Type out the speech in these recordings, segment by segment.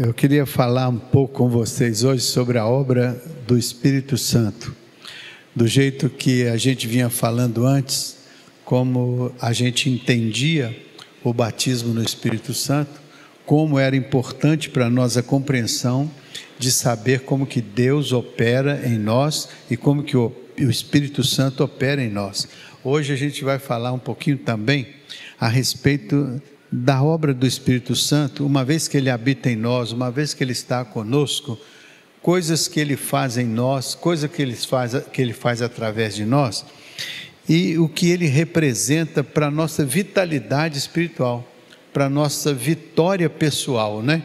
Eu queria falar um pouco com vocês hoje sobre a obra do Espírito Santo. Do jeito que a gente vinha falando antes, como a gente entendia o batismo no Espírito Santo, como era importante para nós a compreensão de saber como que Deus opera em nós e como que o Espírito Santo opera em nós. Hoje a gente vai falar um pouquinho também a respeito da obra do Espírito Santo, uma vez que Ele habita em nós, uma vez que Ele está conosco, coisas que Ele faz em nós, coisas que Ele faz através de nós, e o que Ele representa para a nossa vitalidade espiritual, para a nossa vitória pessoal, né?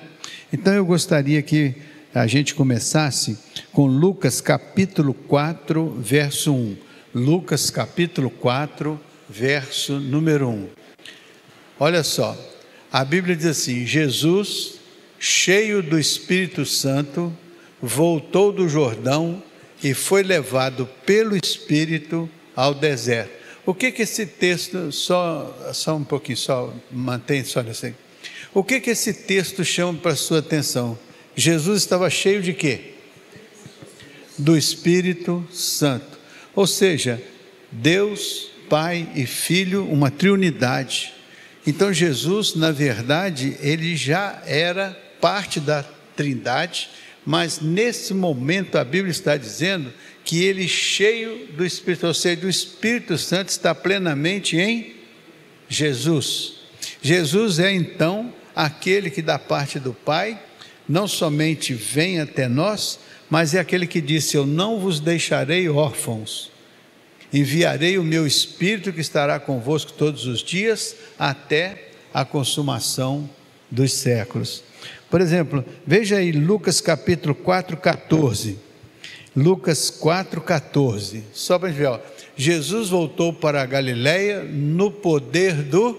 Então eu gostaria que a gente começasse com Lucas capítulo 4, verso 1. Lucas capítulo 4, verso número 1. Olha só, a Bíblia diz assim: Jesus, cheio do Espírito Santo, voltou do Jordão e foi levado pelo Espírito ao deserto. O que esse texto, só um pouquinho, mantém só assim. O que esse texto chama para a sua atenção? Jesus estava cheio de quê? Do Espírito Santo. Ou seja, Deus, Pai e Filho, uma triunidade. Então Jesus, na verdade, ele já era parte da Trindade, mas nesse momento a Bíblia está dizendo que ele cheio do Espírito, ou seja, o Espírito Santo está plenamente em Jesus. Jesus é então aquele que da parte do Pai, não somente vem até nós, mas é aquele que disse: eu não vos deixarei órfãos, enviarei o meu Espírito que estará convosco todos os dias, até a consumação dos séculos. Por exemplo, veja aí Lucas capítulo 4, 14. Lucas 4, 14. Só para a gente ver, ó. Jesus voltou para a Galileia no poder do...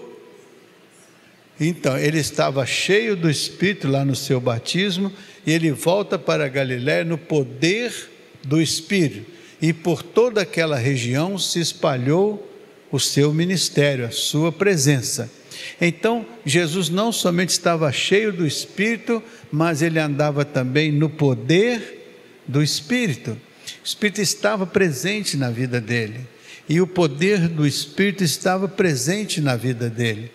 Então, ele estava cheio do Espírito lá no seu batismo, e ele volta para a Galileia no poder do Espírito. E por toda aquela região se espalhou o seu ministério, a sua presença. Então, Jesus não somente estava cheio do Espírito, mas ele andava também no poder do Espírito. O Espírito estava presente na vida dele, e o poder do Espírito estava presente na vida dele.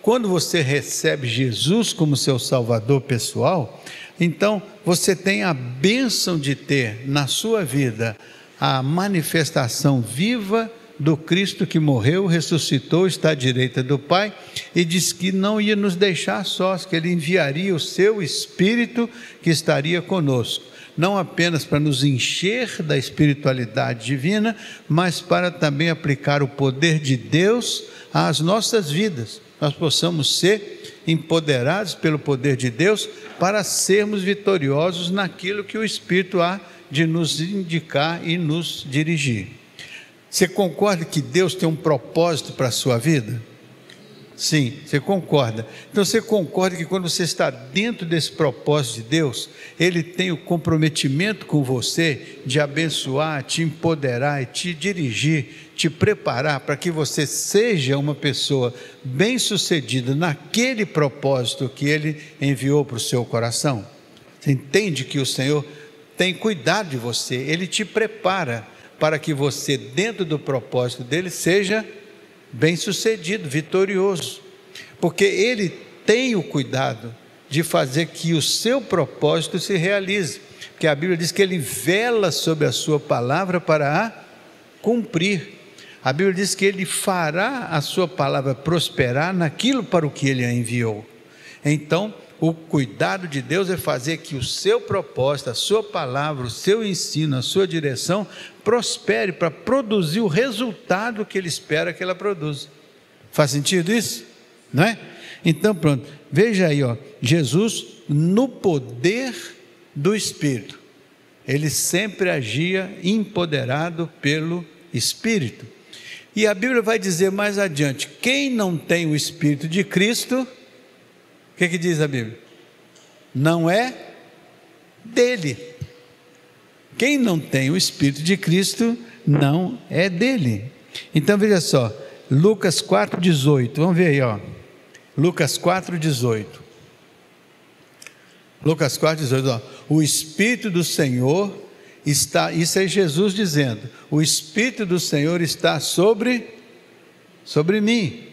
Quando você recebe Jesus como seu Salvador pessoal, então você tem a bênção de ter na sua vida a manifestação viva do Cristo que morreu, ressuscitou, está à direita do Pai, e disse que não ia nos deixar sós, que Ele enviaria o seu Espírito que estaria conosco, não apenas para nos encher da espiritualidade divina, mas para também aplicar o poder de Deus às nossas vidas, nós possamos ser empoderados pelo poder de Deus para sermos vitoriosos naquilo que o Espírito há de nos indicar e nos dirigir. Você concorda que Deus tem um propósito para a sua vida? Sim, você concorda. Então você concorda que quando você está dentro desse propósito de Deus, Ele tem o comprometimento com você de abençoar, te empoderar e te dirigir, te preparar para que você seja uma pessoa bem-sucedida naquele propósito que Ele enviou para o seu coração? Você entende que o Senhor tem cuidado de você, Ele te prepara para que você, dentro do propósito dEle, seja bem-sucedido, vitorioso, porque Ele tem o cuidado de fazer que o seu propósito se realize, porque a Bíblia diz que Ele vela sobre a sua palavra para a cumprir. A Bíblia diz que Ele fará a sua palavra prosperar naquilo para o que Ele a enviou. Então, o cuidado de Deus é fazer que o seu propósito, a sua palavra, o seu ensino, a sua direção prospere para produzir o resultado que Ele espera que ela produza. Faz sentido isso? Não é? Então pronto, veja aí, ó, Jesus no poder do Espírito, Ele sempre agia empoderado pelo Espírito. E a Bíblia vai dizer mais adiante: quem não tem o Espírito de Cristo, o que diz a Bíblia? Não é dele. Quem não tem o Espírito de Cristo não é dele. Então veja só, Lucas 4,18, vamos ver aí, ó. Lucas 4,18. Lucas 4:18, ó, o Espírito do Senhor está, isso é Jesus dizendo, o Espírito do Senhor está sobre mim,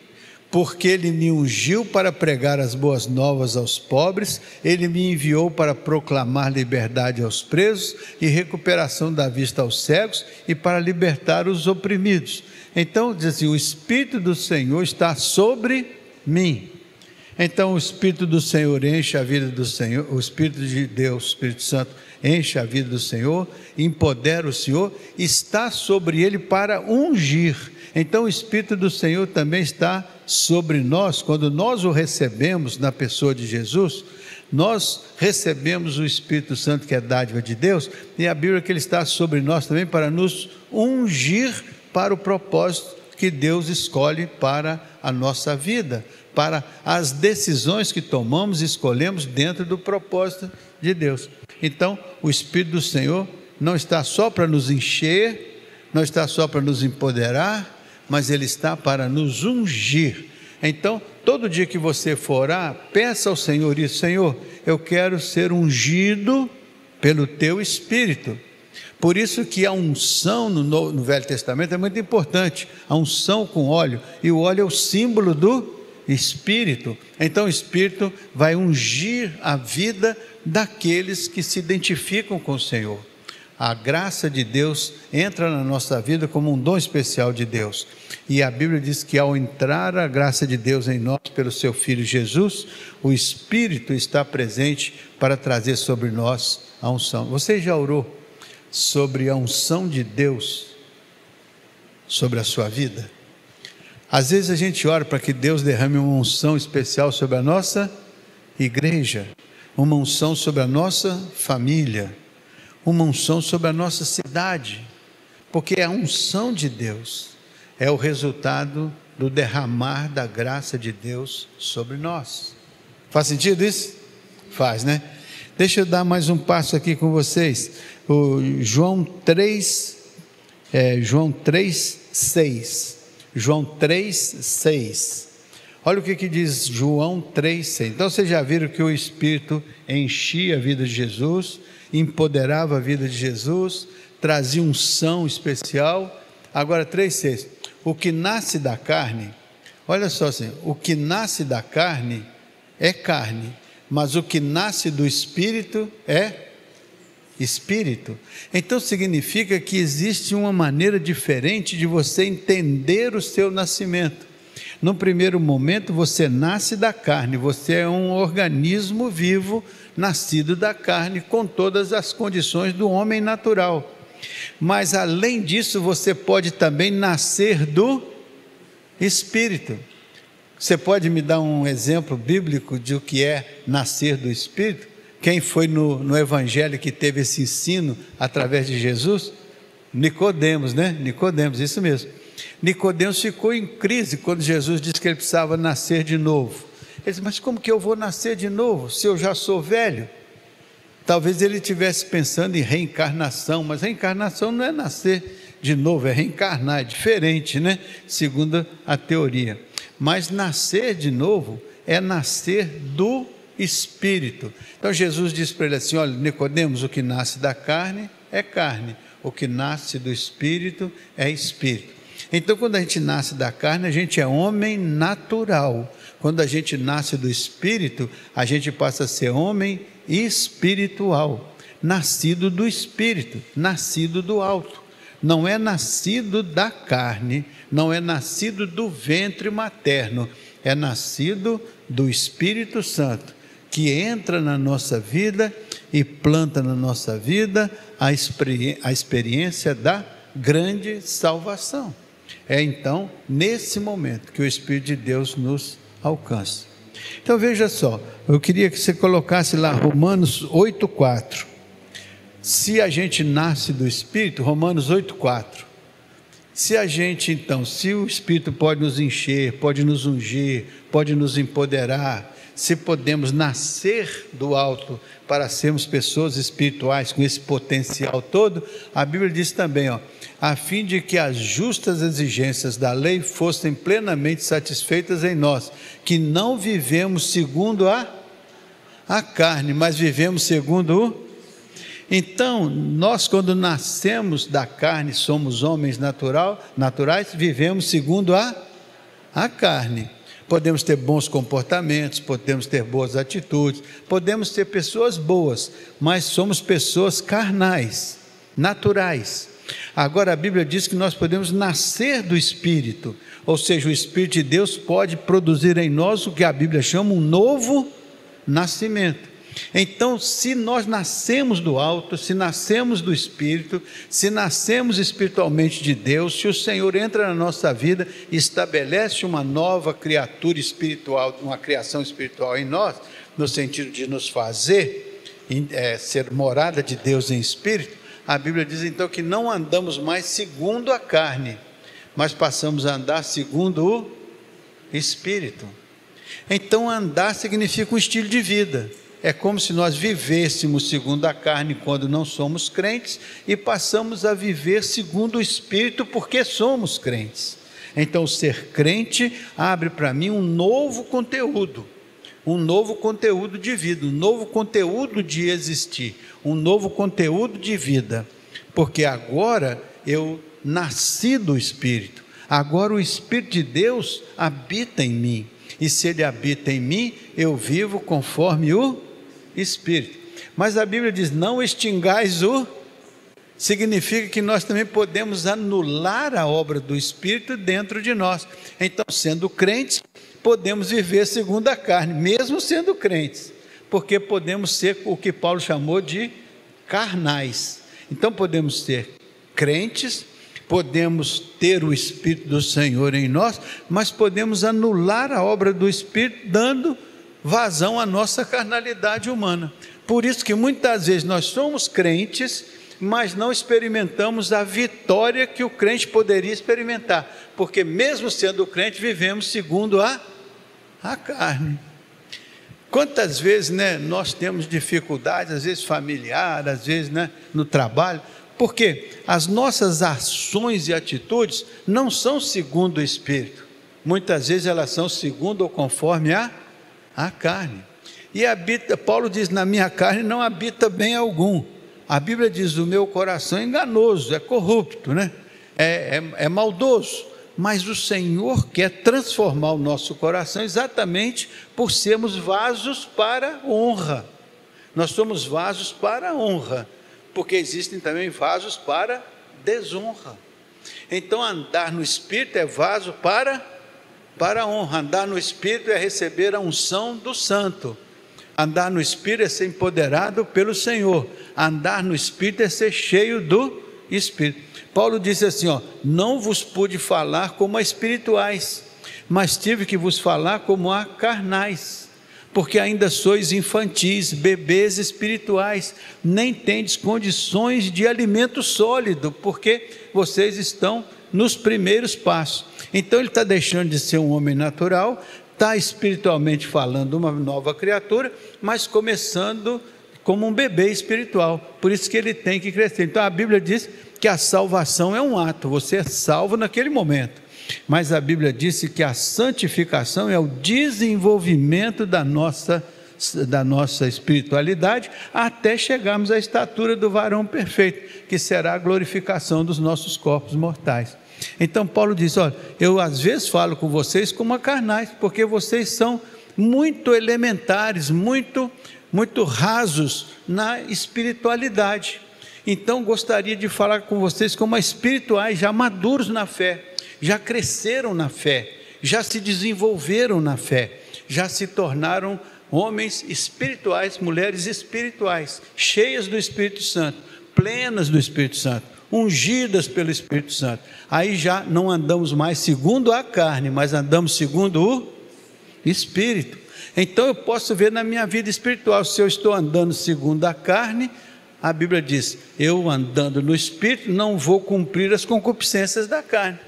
porque Ele me ungiu para pregar as boas novas aos pobres, Ele me enviou para proclamar liberdade aos presos e recuperação da vista aos cegos e para libertar os oprimidos. Então diz assim, o Espírito do Senhor está sobre mim. Então o Espírito do Senhor enche a vida do Senhor, o Espírito de Deus, o Espírito Santo enche a vida do Senhor, empodera o Senhor, está sobre ele para ungir. Então o Espírito do Senhor também está sobre nós. Quando nós o recebemos na pessoa de Jesus, nós recebemos o Espírito Santo, que é dádiva de Deus, e a Bíblia que ele está sobre nós também para nos ungir para o propósito que Deus escolhe para a nossa vida, para as decisões que tomamos e escolhemos dentro do propósito de Deus. Então, o Espírito do Senhor não está só para nos encher, não está só para nos empoderar, mas Ele está para nos ungir. Então, todo dia que você for orar, peça ao Senhor isso, Senhor, eu quero ser ungido pelo Teu Espírito. Por isso que a unção no Velho Testamento é muito importante, a unção com óleo, e o óleo é o símbolo do Espírito. Então o Espírito vai ungir a vida daqueles que se identificam com o Senhor. A graça de Deus entra na nossa vida como um dom especial de Deus, e a Bíblia diz que ao entrar a graça de Deus em nós pelo seu Filho Jesus, o Espírito está presente para trazer sobre nós a unção. Você já orou sobre a unção de Deus sobre a sua vida? Às vezes a gente ora para que Deus derrame uma unção especial sobre a nossa igreja, uma unção sobre a nossa família, uma unção sobre a nossa cidade, porque a unção de Deus é o resultado do derramar da graça de Deus sobre nós. Faz sentido isso? Faz, né? Deixa eu dar mais um passo aqui com vocês. O João 3:6. João 3:6. Olha o que diz João 3:6. Então vocês já viram que o Espírito enchia a vida de Jesus, empoderava a vida de Jesus, trazia unção especial. Agora 3:6. O que nasce da carne, olha só assim, o que nasce da carne é carne, mas o que nasce do Espírito é Espírito. Então significa que existe uma maneira diferente de você entender o seu nascimento. No primeiro momento você nasce da carne, você é um organismo vivo, nascido da carne, com todas as condições do homem natural. Mas além disso você pode também nascer do Espírito. Você pode me dar um exemplo bíblico de o que é nascer do Espírito? Quem foi no Evangelho que teve esse ensino através de Jesus? Nicodemos, né? Nicodemos, isso mesmo. Nicodemos ficou em crise quando Jesus disse que ele precisava nascer de novo. Ele disse, mas como que eu vou nascer de novo, se eu já sou velho? Talvez ele estivesse pensando em reencarnação, mas reencarnação não é nascer de novo, é reencarnar, é diferente, né? Segundo a teoria. Mas nascer de novo é nascer do Espírito. Então Jesus disse para ele assim, olha, Nicodemos, o que nasce da carne é carne, o que nasce do Espírito é Espírito. Então quando a gente nasce da carne, a gente é homem natural. Quando a gente nasce do Espírito, a gente passa a ser homem espiritual, nascido do Espírito, nascido do alto. Não é nascido da carne, não é nascido do ventre materno, é nascido do Espírito Santo, que entra na nossa vida e planta na nossa vida a experiência da grande salvação. É então nesse momento que o Espírito de Deus nos alcança. Então veja só, eu queria que você colocasse lá Romanos 8:4. Se a gente nasce do Espírito, Romanos 8:4. Se a gente então, se o Espírito pode nos encher, pode nos ungir, pode nos empoderar, se podemos nascer do alto para sermos pessoas espirituais com esse potencial todo, a Bíblia diz também, a fim de que as justas exigências da lei fossem plenamente satisfeitas em nós, que não vivemos segundo a a carne, mas vivemos segundo o... Então, nós quando nascemos da carne, somos homens naturais, vivemos segundo a carne. Podemos ter bons comportamentos, podemos ter boas atitudes, podemos ser pessoas boas, mas somos pessoas carnais, naturais. Agora a Bíblia diz que nós podemos nascer do Espírito, ou seja, o Espírito de Deus pode produzir em nós o que a Bíblia chama um novo nascimento. Então, se nós nascemos do alto, se nascemos do Espírito, se nascemos espiritualmente de Deus, se o Senhor entra na nossa vida e estabelece uma nova criatura espiritual, uma criação espiritual em nós, no sentido de nos fazer ser morada de Deus em Espírito, a Bíblia diz então que não andamos mais segundo a carne, mas passamos a andar segundo o Espírito. Então andar significa um estilo de vida. É como se nós vivêssemos segundo a carne quando não somos crentes e passamos a viver segundo o Espírito porque somos crentes. Então ser crente abre para mim um novo conteúdo de vida, um novo conteúdo de existir, um novo conteúdo de vida, porque agora eu nasci do Espírito, agora o Espírito de Deus habita em mim, e se Ele habita em mim, eu vivo conforme o Espírito. Mas a Bíblia diz, não extingais significa que nós também podemos anular a obra do Espírito dentro de nós. Então, sendo crentes, podemos viver segundo a carne, mesmo sendo crentes, porque podemos ser o que Paulo chamou de carnais. Então podemos ser crentes, podemos ter o Espírito do Senhor em nós, mas podemos anular a obra do Espírito, dando vazão à nossa carnalidade humana. Por isso que muitas vezes nós somos crentes, mas não experimentamos a vitória que o crente poderia experimentar, porque mesmo sendo crente, vivemos segundo a carne. Quantas vezes nós temos dificuldades, às vezes familiar, às vezes no trabalho, porque as nossas ações e atitudes não são segundo o Espírito, muitas vezes elas são segundo ou conforme a carne. E Paulo diz, na minha carne não habita bem algum. A Bíblia diz, o meu coração é enganoso, é corrupto, é maldoso. Mas o Senhor quer transformar o nosso coração exatamente por sermos vasos para honra. Nós somos vasos para honra, porque existem também vasos para desonra. Então andar no Espírito é vaso para honra. Andar no Espírito é receber a unção do Santo. Andar no Espírito é ser empoderado pelo Senhor. Andar no Espírito é ser cheio do Espírito. Paulo disse assim, não vos pude falar como a espirituais, mas tive que vos falar como a carnais, porque ainda sois infantis, bebês espirituais, nem tendes condições de alimento sólido, porque vocês estão nos primeiros passos. Então ele está deixando de ser um homem natural, está espiritualmente falando uma nova criatura, mas começando como um bebê espiritual, por isso que ele tem que crescer. Então a Bíblia diz que a salvação é um ato, você é salvo naquele momento, mas a Bíblia disse que a santificação é o desenvolvimento da nossa espiritualidade, até chegarmos à estatura do varão perfeito, que será a glorificação dos nossos corpos mortais. Então Paulo diz, olha, eu às vezes falo com vocês como a carnais, porque vocês são muito elementares, muito rasos na espiritualidade. Então gostaria de falar com vocês como espirituais, já maduros na fé, já cresceram na fé, já se desenvolveram na fé, já se tornaram homens espirituais, mulheres espirituais, cheias do Espírito Santo, plenas do Espírito Santo, ungidas pelo Espírito Santo. Aí já não andamos mais segundo a carne, mas andamos segundo o Espírito. Então eu posso ver na minha vida espiritual, se eu estou andando segundo a carne, a Bíblia diz, eu andando no Espírito não vou cumprir as concupiscências da carne,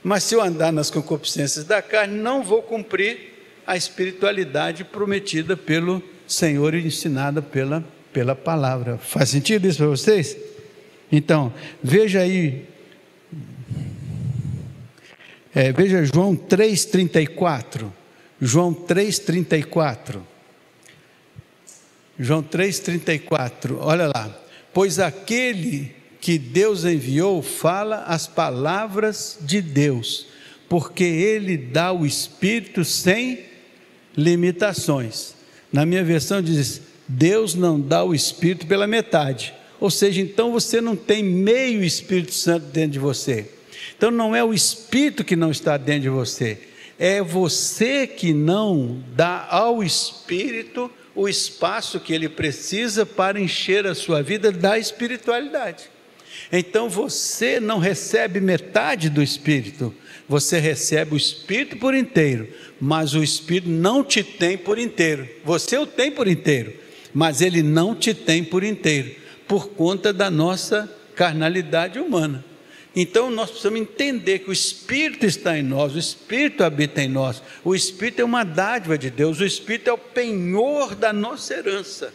mas se eu andar nas concupiscências da carne, não vou cumprir a espiritualidade prometida pelo Senhor e ensinada pela palavra. Faz sentido isso para vocês? Então, veja aí, veja João 3,34, João 3,34, João 3,34, olha lá. Pois aquele que Deus enviou fala as palavras de Deus, porque Ele dá o Espírito sem limitações. Na minha versão diz, Deus não dá o Espírito pela metade. Ou seja, então você não tem meio Espírito Santo dentro de você. Então não é o Espírito que não está dentro de você, é você que não dá ao Espírito o espaço que ele precisa para encher a sua vida da espiritualidade. Então você não recebe metade do Espírito, você recebe o Espírito por inteiro, mas o Espírito não te tem por inteiro. Você o tem por inteiro, mas ele não te tem por inteiro, por conta da nossa carnalidade humana. Então nós precisamos entender que o Espírito está em nós, o Espírito habita em nós, o Espírito é uma dádiva de Deus, o Espírito é o penhor da nossa herança,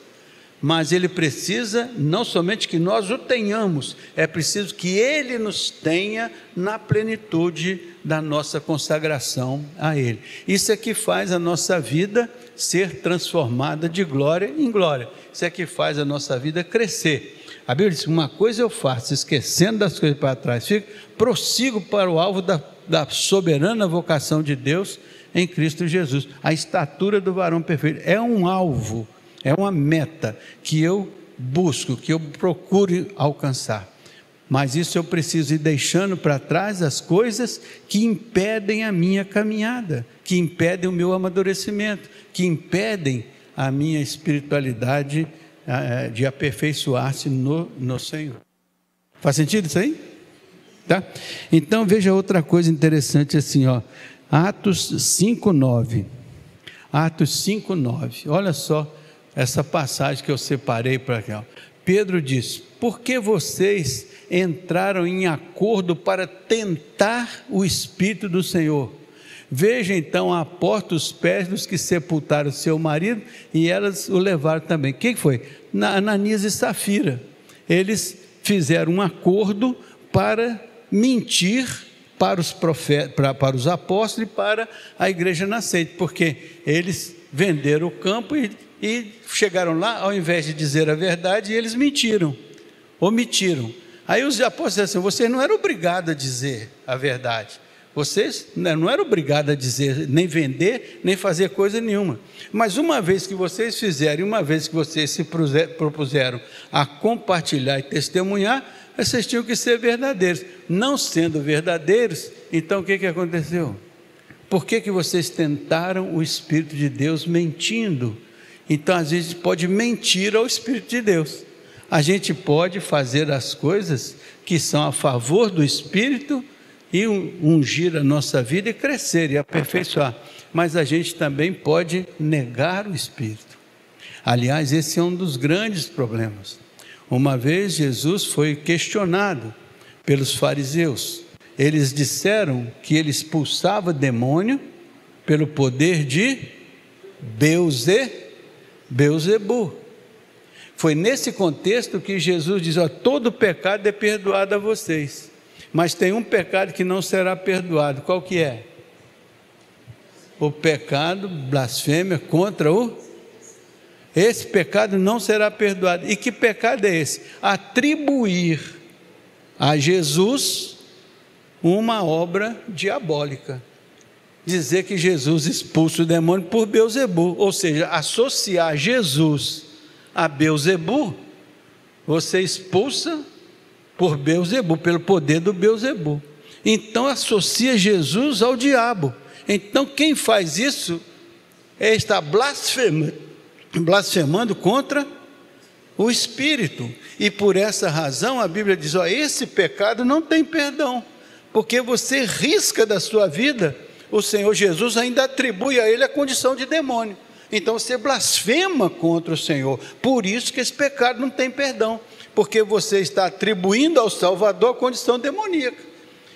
mas ele precisa não somente que nós o tenhamos, é preciso que ele nos tenha na plenitude da nossa consagração a ele. Isso é que faz a nossa vida ser transformada de glória em glória, isso é que faz a nossa vida crescer. A Bíblia diz, uma coisa eu faço, esquecendo das coisas para trás, prossigo para o alvo da soberana vocação de Deus em Cristo Jesus. A estatura do varão perfeito é um alvo, é uma meta que eu busco, que eu procuro alcançar. Mas isso eu preciso ir deixando para trás as coisas que impedem a minha caminhada, que impedem o meu amadurecimento, que impedem a minha espiritualidade de aperfeiçoar-se no Senhor. Faz sentido isso aí? Tá? Então veja outra coisa interessante assim, ó. Atos 5:9. Atos 5:9. Olha só essa passagem que eu separei para cá. Pedro diz: por que vocês entraram em acordo para tentar o Espírito do Senhor? Veja então à porta os pés dos que sepultaram seu marido, e elas o levaram também. O que foi? Ananias e Safira. Eles fizeram um acordo para mentir para os profetas, para os apóstolos e para a igreja nascente, porque eles venderam o campo e chegaram lá, ao invés de dizer a verdade, eles mentiram, omitiram. Aí os apóstolos disseram assim: vocês não eram obrigados a dizer a verdade. Vocês não eram obrigados a dizer, nem vender, nem fazer coisa nenhuma. Mas uma vez que vocês fizeram, uma vez que vocês se propuseram a compartilhar e testemunhar, vocês tinham que ser verdadeiros. Não sendo verdadeiros, então o que aconteceu? Por que vocês tentaram o Espírito de Deus mentindo? Então às vezes pode mentir ao Espírito de Deus. A gente pode fazer as coisas que são a favor do Espírito e ungir a nossa vida e crescer e aperfeiçoar, mas a gente também pode negar o Espírito. Aliás, esse é um dos grandes problemas. Uma vez Jesus foi questionado pelos fariseus. Eles disseram que ele expulsava demônio pelo poder de Beelzebu. Foi nesse contexto que Jesus diz: todo pecado é perdoado a vocês, mas tem um pecado que não será perdoado. Qual que é? O pecado, blasfêmia contra esse pecado não será perdoado. E que pecado é esse? Atribuir a Jesus uma obra diabólica. Dizer que Jesus expulsa o demônio por Beelzebu, ou seja, associar Jesus a Beelzebu, você expulsa por Beelzebu, pelo poder do Beelzebu. Então associa Jesus ao diabo. Então quem faz isso está blasfemando contra o Espírito. E por essa razão a Bíblia diz: esse pecado não tem perdão, porque você risca da sua vida. O Senhor Jesus ainda atribui a ele a condição de demônio. Então você blasfema contra o Senhor. Por isso que esse pecado não tem perdão, porque você está atribuindo ao Salvador a condição demoníaca.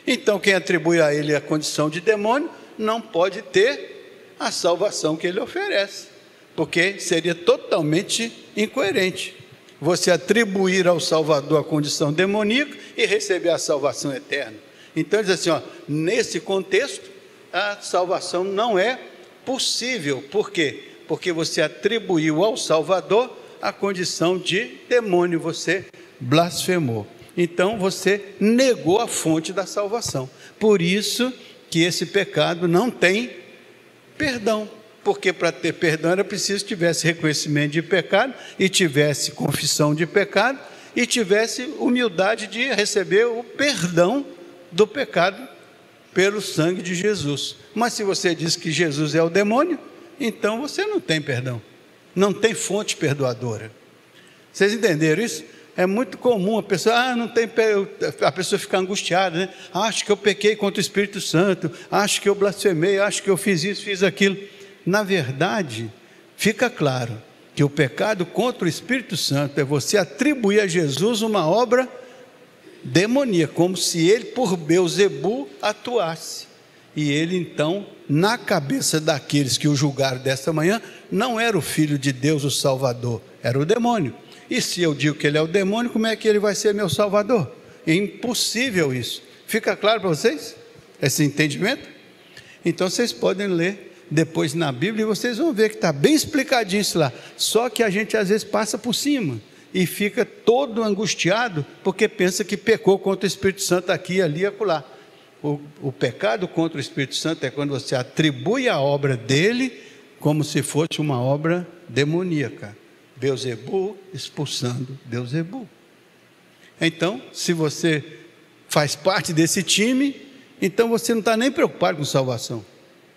Então quem atribui a ele a condição de demônio não pode ter a salvação que ele oferece, porque seria totalmente incoerente você atribuir ao Salvador a condição demoníaca e receber a salvação eterna. Então diz assim, nesse contexto a salvação não é possível. Por quê? Porque você atribuiu ao Salvador a condição de demônio, você blasfemou. Então você negou a fonte da salvação. Por isso que esse pecado não tem perdão. Porque para ter perdão era preciso que tivesse reconhecimento de pecado, e tivesse confissão de pecado, e tivesse humildade de receber o perdão do pecado pelo sangue de Jesus. Mas se você diz que Jesus é o demônio, então você não tem perdão, não tem fonte perdoadora. Vocês entenderam isso? É muito comum a pessoa, a pessoa ficar angustiada, né? Acho que eu pequei contra o Espírito Santo, acho que eu blasfemei, acho que eu fiz isso, fiz aquilo. Na verdade, fica claro que o pecado contra o Espírito Santo é você atribuir a Jesus uma obra demoníaca, como se ele por Beelzebu atuasse. E ele então, na cabeça daqueles que o julgaram desta manhã, não era o Filho de Deus, o Salvador, era o demônio. E se eu digo que ele é o demônio, como é que ele vai ser meu Salvador? É impossível isso. Fica claro para vocês esse entendimento? Então vocês podem ler depois na Bíblia e vocês vão ver que está bem explicadinho isso lá. Só que a gente às vezes passa por cima e fica todo angustiado porque pensa que pecou contra o Espírito Santo aqui, ali e acolá. O pecado contra o Espírito Santo é quando você atribui a obra dele como se fosse uma obra demoníaca. Beelzebu expulsando Beelzebu. Então, se você faz parte desse time, então você não está nem preocupado com salvação.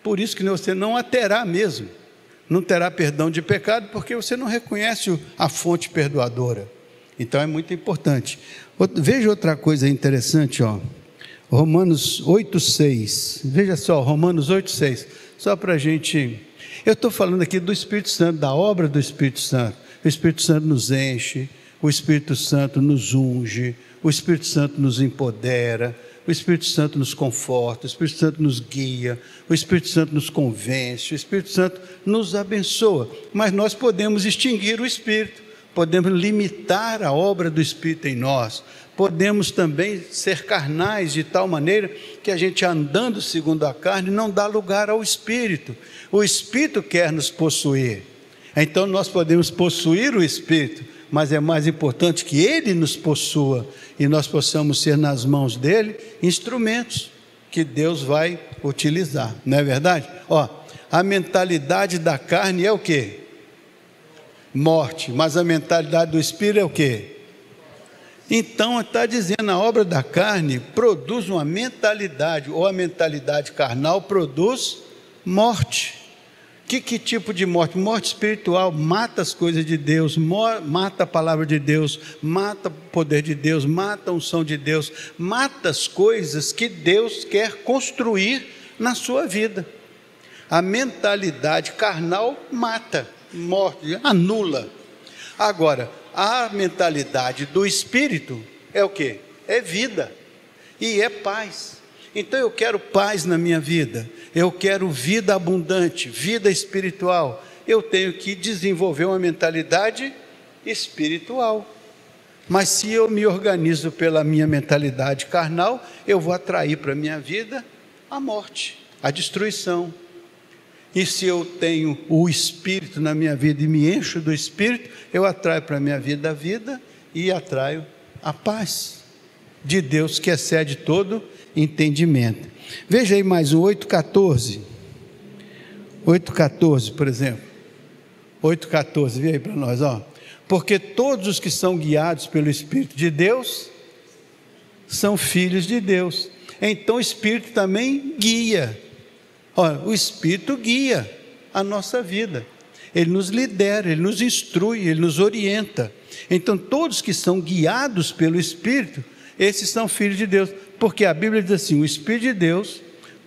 Por isso que você não a terá mesmo. Não terá perdão de pecado, porque você não reconhece a fonte perdoadora. Então é muito importante. Veja outra coisa interessante, ó. Romanos 8,6. Veja só, Romanos 8,6. Só para a gente... Eu estou falando aqui do Espírito Santo, da obra do Espírito Santo. O Espírito Santo nos enche, o Espírito Santo nos unge, o Espírito Santo nos empodera, o Espírito Santo nos conforta, o Espírito Santo nos guia, o Espírito Santo nos convence, o Espírito Santo nos abençoa. Mas nós podemos extinguir o Espírito, podemos limitar a obra do Espírito em nós, podemos também ser carnais de tal maneira que a gente, andando segundo a carne, não dá lugar ao Espírito. O Espírito quer nos possuir. Então nós podemos possuir o Espírito, mas é mais importante que Ele nos possua e nós possamos ser nas mãos dEle instrumentos que Deus vai utilizar, não é verdade? A mentalidade da carne é o quê? Morte. Mas a mentalidade do Espírito é o quê? Então está dizendo, a obra da carne produz uma mentalidade, ou a mentalidade carnal produz morte. Que tipo de morte? Morte espiritual, mata as coisas de Deus, mata a palavra de Deus, mata o poder de Deus, mata a unção de Deus, mata as coisas que Deus quer construir na sua vida. A mentalidade carnal mata, morte, anula. Agora, a mentalidade do Espírito é o quê? É vida e é paz. Então eu quero paz na minha vida, eu quero vida abundante, vida espiritual. Eu tenho que desenvolver uma mentalidade espiritual. Mas se eu me organizo pela minha mentalidade carnal, eu vou atrair para a minha vida a morte, a destruição. E se eu tenho o Espírito na minha vida e me encho do Espírito, eu atraio para a minha vida a vida e atraio a paz de Deus que excede todo entendimento. Veja aí mais um 8,14. 8,14, por exemplo. 8,14, vê aí para nós, Porque todos os que são guiados pelo Espírito de Deus são filhos de Deus. Então o Espírito também guia. O Espírito guia a nossa vida. Ele nos lidera, Ele nos instrui, Ele nos orienta. Então todos que são guiados pelo Espírito, esses são filhos de Deus. Porque a Bíblia diz assim, o Espírito de Deus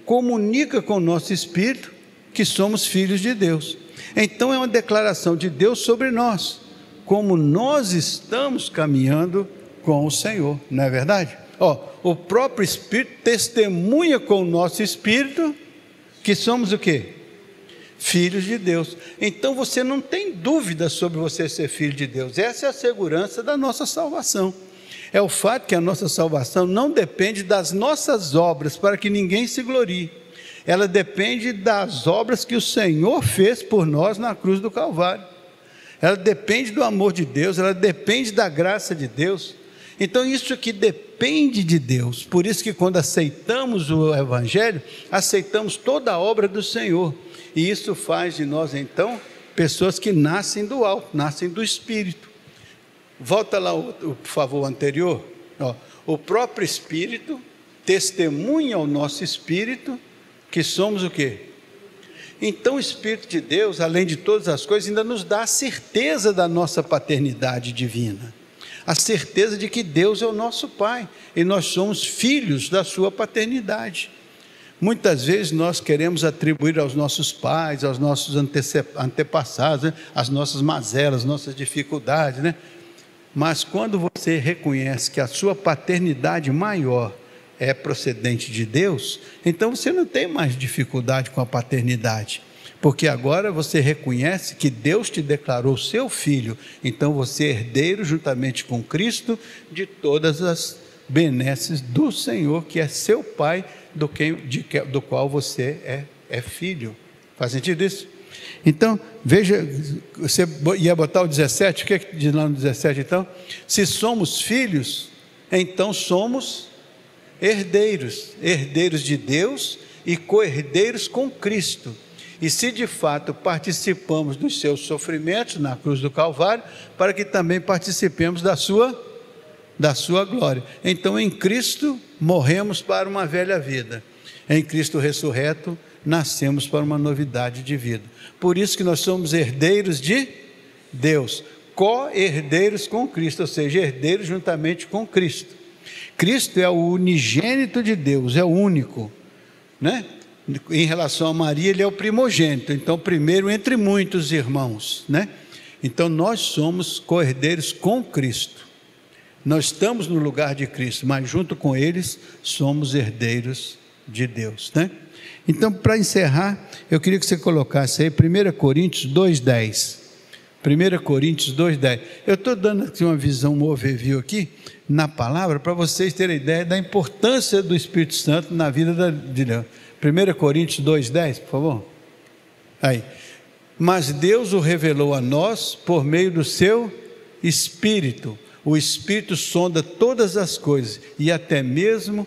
comunica com o nosso Espírito que somos filhos de Deus. Então é uma declaração de Deus sobre nós, como nós estamos caminhando com o Senhor, não é verdade? O próprio Espírito testemunha com o nosso Espírito que somos o quê? Filhos de Deus. Então você não tem dúvida sobre você ser filho de Deus. Essa é a segurança da nossa salvação. É o fato que a nossa salvação não depende das nossas obras para que ninguém se glorie. Ela depende das obras que o Senhor fez por nós na cruz do Calvário. ela depende do amor de Deus, ela depende da graça de Deus. Então isso que depende de Deus. Por isso que quando aceitamos o Evangelho, aceitamos toda a obra do Senhor. E isso faz de nós então pessoas que nascem do alto, nascem do Espírito. Volta lá, por favor, anterior. O próprio Espírito testemunha ao nosso Espírito que somos o quê? Então o Espírito de Deus, além de todas as coisas, ainda nos dá a certeza da nossa paternidade divina. A certeza de que Deus é o nosso Pai e nós somos filhos da sua paternidade. Muitas vezes nós queremos atribuir aos nossos pais, aos nossos antepassados, né, as nossas mazelas, as nossas dificuldades, né? Mas quando você reconhece que a sua paternidade maior é procedente de Deus, então você não tem mais dificuldade com a paternidade. Porque agora você reconhece que Deus te declarou seu filho, então você é herdeiro juntamente com Cristo de todas as benesses do Senhor, que é seu Pai, do qual você é filho. Faz sentido isso? Então, veja, você ia botar o 17, o que é que diz lá no 17 então? Se somos filhos, então somos herdeiros, herdeiros de Deus e co-herdeiros com Cristo. E se de fato participamos dos seus sofrimentos na cruz do Calvário, para que também participemos da sua glória. Então em Cristo morremos para uma velha vida, em Cristo ressurreto nascemos para uma novidade de vida. Por isso que nós somos herdeiros de Deus, co-herdeiros com Cristo, ou seja, herdeiros juntamente com Cristo. Cristo é o unigênito de Deus, é o único, né? Em relação a Maria, ele é o primogênito, então primeiro entre muitos irmãos, né? Então nós somos co-herdeiros com Cristo, nós estamos no lugar de Cristo, mas junto com eles somos herdeiros de Deus, né? Então, para encerrar, eu queria que você colocasse aí 1 Coríntios 2,10. 1 Coríntios 2,10. Eu estou dando aqui uma visão, um overview aqui na palavra, para vocês terem ideia da importância do Espírito Santo na vida de Deus. 1 Coríntios 2,10, por favor. Aí. Mas Deus o revelou a nós por meio do seu Espírito. O Espírito sonda todas as coisas e até mesmo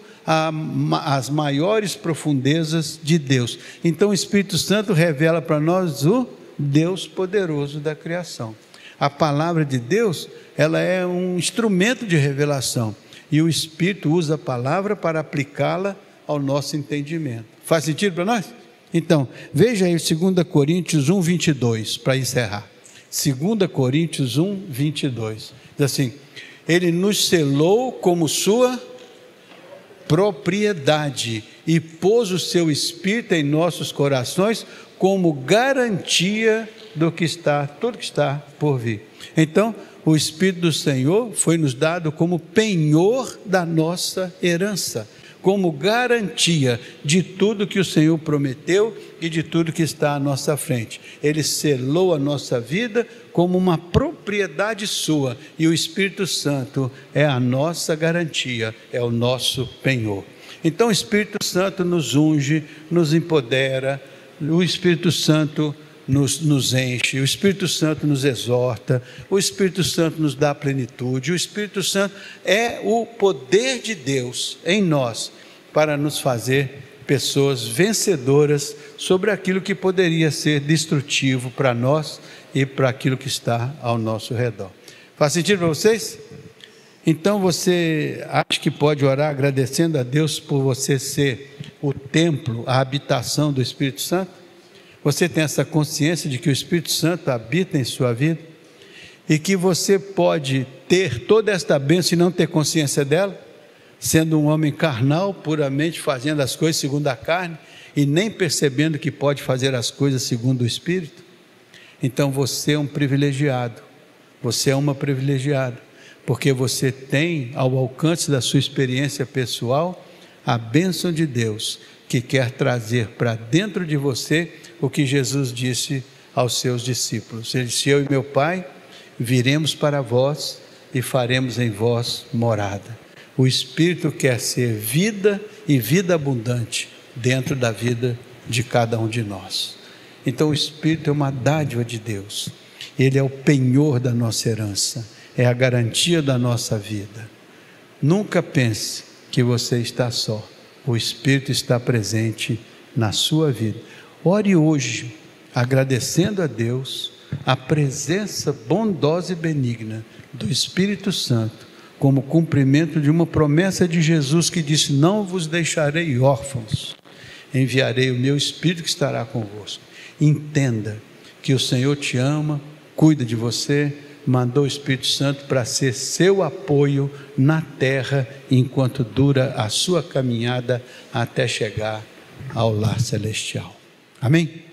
as maiores profundezas de Deus. Então o Espírito Santo revela para nós o Deus poderoso da criação. A palavra de Deus, ela é um instrumento de revelação e o Espírito usa a palavra para aplicá-la ao nosso entendimento. Faz sentido para nós? Então, veja aí 2 Coríntios 1, 22, para encerrar. 2 Coríntios 1, 22. Diz assim: Ele nos selou como sua propriedade e pôs o seu Espírito em nossos corações como garantia do que está, tudo que está por vir. Então, o Espírito do Senhor foi nos dado como penhor da nossa herança, como garantia de tudo que o Senhor prometeu e de tudo que está à nossa frente. Ele selou a nossa vida como uma propriedade sua, e o Espírito Santo é a nossa garantia, é o nosso penhor. Então o Espírito Santo nos unge, nos empodera, o Espírito Santo nos enche, o Espírito Santo nos exorta, o Espírito Santo nos dá plenitude, o Espírito Santo é o poder de Deus em nós, para nos fazer pessoas vencedoras sobre aquilo que poderia ser destrutivo para nós e para aquilo que está ao nosso redor. Faz sentido para vocês? Então você acha que pode orar agradecendo a Deus por você ser o templo, a habitação do Espírito Santo? Você tem essa consciência de que o Espírito Santo habita em sua vida? E que você pode ter toda esta bênção e não ter consciência dela? Sendo um homem carnal, puramente fazendo as coisas segundo a carne e nem percebendo que pode fazer as coisas segundo o Espírito? Então você é um privilegiado, você é uma privilegiada, porque você tem ao alcance da sua experiência pessoal a bênção de Deus, que quer trazer para dentro de você o que Jesus disse aos seus discípulos. Ele disse: eu e meu Pai viremos para vós e faremos em vós morada. O Espírito quer ser vida e vida abundante dentro da vida de cada um de nós. Então o Espírito é uma dádiva de Deus. Ele é o penhor da nossa herança, é a garantia da nossa vida. Nunca pense que você está só, o Espírito está presente na sua vida. Ore hoje, agradecendo a Deus a presença bondosa e benigna do Espírito Santo, como cumprimento de uma promessa de Jesus que disse: não vos deixarei órfãos, enviarei o meu Espírito que estará convosco. Entenda que o Senhor te ama, cuida de você, mandou o Espírito Santo para ser seu apoio na terra, enquanto dura a sua caminhada até chegar ao lar celestial. Amém?